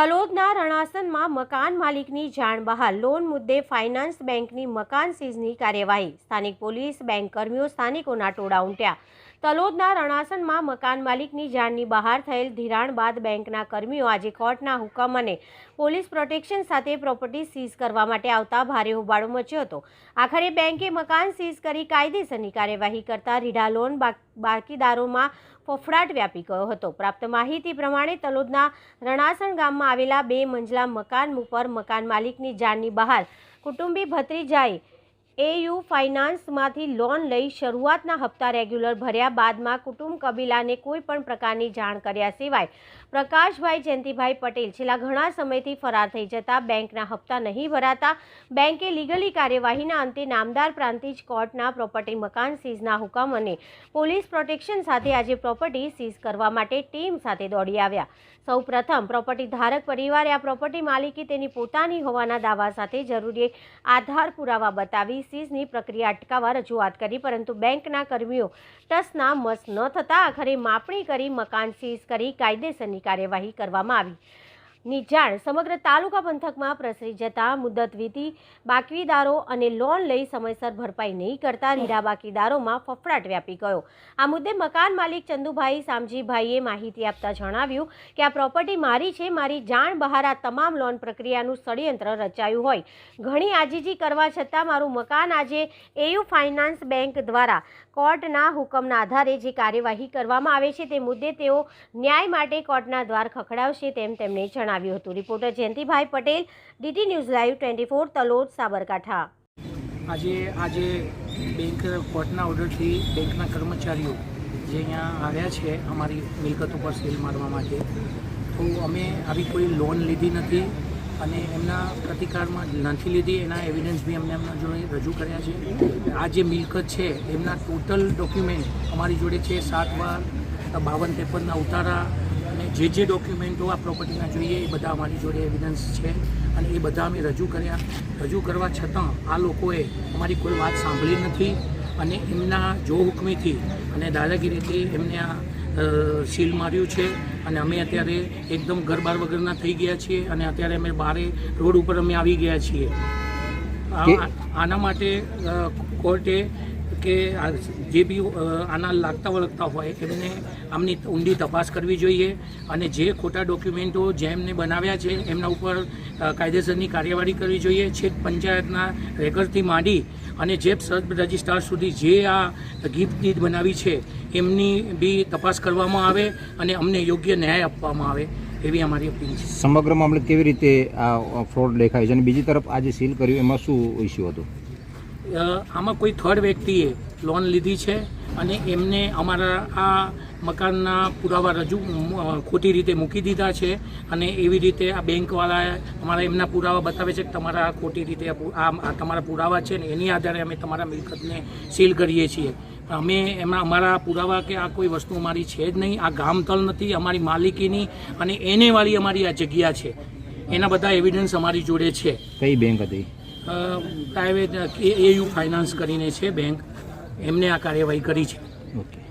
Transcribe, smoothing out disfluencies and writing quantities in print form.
તલોદના રણાસનમાં મકાન માલિકની જાણ બહાર લોન મુદ્દે ફાઇનાન્સ બેંકની મકાન સીઝની કાર્યવાહી। સ્થાનિક પોલીસ બેંક કર્મીઓ સ્થાનિકોના ટોળા ઉમટ્યા। તલોદના રણાસનમાં મકાન માલિકની જાણની બહાર થયેલ ધિરાણ બાદ બેંકના કર્મીઓ આજે કોર્ટના હુકમ અને પોલીસ પ્રોટેક્શન સાથે પ્રોપર્ટી સીઝ કરવા માટે આવતા ભારે હોબાળો મચ્યો હતો। આખરે બેંકે મકાન સીઝ કરી કાયદેસરની કાર્યવાહી કરતા રીઢા લોન બાકીદારોમાં ફફડાટ વ્યાપી ગયો હતો। પ્રાપ્ત માહિતી પ્રમાણે તલોદના રણાસણ ગામમાં આવેલા 2 મંજલા મકાન ઉપર મકાન માલિકની જાણની બહાર કુટુંબી ભત્રીજાએ એયુ ફાઇનાન્સમાંથી લોન લઈ શરૂઆતના હપ્તા રેગ્યુલર ભર્યા બાદમાં કુટુંબ કબીલાને કોઈ પણ પ્રકારની જાણ કર્યા સિવાય પ્રકાશભાઈ જયંતિભાઈ પટેલ છેલ્લા ઘણા સમયથી ફરાર થઈ જતા બેંકના હપ્તા નહીં ભરાતા બેંકે લીગલી કાર્યવાહીના અંતે નામદાર પ્રાંતિજ કોર્ટના પ્રોપર્ટી મકાન સીઝના હુકમ અને પોલીસ પ્રોટેક્શન સાથે આજે પ્રોપર્ટી સીઝ કરવા માટે ટીમ સાથે દોડી આવ્યા। સૌ પ્રથમ પ્રોપર્ટી ધારક પરિવારે આ પ્રોપર્ટી માલિકી તેની પોતાની હોવાના દાવા સાથે જરૂરી આધાર પુરાવા બતાવી સીઝની પ્રક્રિયા અટકાવવા રજૂઆત કરી, પરંતુ બેંકના કર્મીઓ ટસના મસ ન થતાં આખરે માપણી કરી મકાન સીઝ કરી કાયદેસરની કાર્યવાહી કરવામાં આવી। ની જાણ સમગ્ર તાલુકા પંથકમાં પ્રસરી જતા મુદત વીતી બાકીદારો અને લોન લઈ સમયસર ભરપાઈ નહીં કરતા રીઢા બાકીદારોમાં ફફડાટ વ્યાપી ગયો। આ મુદ્દે મકાન માલિક ચંદુભાઈ સામજીભાઈએ માહિતી આપતા જણાવ્યું કે આ પ્રોપર્ટી મારી છે, મારી જાણ બહાર આ તમામ લોન પ્રક્રિયાનું ષડયંત્ર રચાયું હોય, ઘણી આજીજી કરવા છતાં મારું મકાન આજે એયુ ફાઇનાન્સ બેંક દ્વારા કોર્ટના હુકમના આધારે જે કાર્યવાહી કરવામાં આવે છે તે મુદ્દે તેઓ ન્યાય માટે કોર્ટના દ્વાર ખખડાવશે તેમ તેમણે જણાવ્યું હતું। Reporter Jayantibhai Patel, DT news live 24 Talod, Sabarkantha. આજે બેંક કોર્ટના ઓર્ડરથી બેંકના કર્મચારીઓ જે અહીંયા આવ્યા છે અમારી મિલકત ઉપર સીલ મારવા માટે, તો અમે આવી કોઈ લોન લીધી નથી અને એમના પ્રતિકારમાં નથી લીધી, એના એવિડન્સ બી અમને એમના જોડે રજૂ કર્યા છે। આ જે મિલકત છે એમના ટોટલ ડોક્યુમેન્ટ અમારી જોડે છે, 7 વાર 52-53ના ઉતારા અને જે ડોક્યુમેન્ટો આ પ્રોપર્ટીના જોઈએ એ બધા અમારી જોડે એવિડન્સ છે અને એ બધા અમે રજૂ કર્યા। રજૂ કરવા છતાં આ લોકોએ અમારી કોઈ વાત સાંભળી નથી અને એમના જો હુકમીથી અને દાદાગીરીથી એમને આ સીલ માર્યું છે અને અમે અત્યારે એકદમ ઘરબાર વગરના થઈ ગયા છીએ અને અત્યારે અમે બારે રોડ ઉપર અમે આવી ગયા છીએ। આના માટે કોર્ટે કે જે બી આના લાગતા વળગતા હોય એમને આમની ઊંડી તપાસ કરવી જોઈએ અને જે ખોટા ડોક્યુમેન્ટો જેમને બનાવ્યા છે એમના ઉપર કાયદેસરની કાર્યવાહી કરવી જોઈએ। છેક પંચાયતના રેકર્ડથી માંડી અને જે સબ રજિસ્ટ્રાર સુધી જે આ ગિફ્ટ ડીડ બનાવી છે એમની બી તપાસ કરવામાં આવે અને અમને યોગ્ય ન્યાય આપવામાં આવે એવી અમારી અપીલ છે। સમગ્ર મામલે કેવી રીતે આ ફ્રોડ દેખાય છે અને બીજી તરફ આજે સીલ કર્યું એમાં શું ઇસ્યુ હતો? આમાં કોઈ થર્ડ વ્યક્તિએ લોન લીધી છે અને એમને અમારા આ મકાનના પુરાવા ખોટી રીતે મૂકી દીધા છે અને એવી રીતે આ બેંકવાળાએ અમારા એમના પુરાવા બતાવે છે કે તમારા ખોટી રીતે આ તમારા પુરાવા છે ને એની આધારે અમે તમારા મિલકતને સીલ કરીએ છીએ। અમે એમાં અમારા પુરાવા કે આ કોઈ વસ્તુ અમારી છે જ નહીં, આ ગામતળ નથી, અમારી માલિકીની અને એને વાળી અમારી આ જગ્યા છે, એના બધા એવિડન્સ અમારી જોડે છે। કઈ બેંક હતી? પ્રાઇવેટ એયુ ફાઇનાન્સ કરીને છે બેંક, એમને આ કાર્યવાહી કરી છે। ઓકે।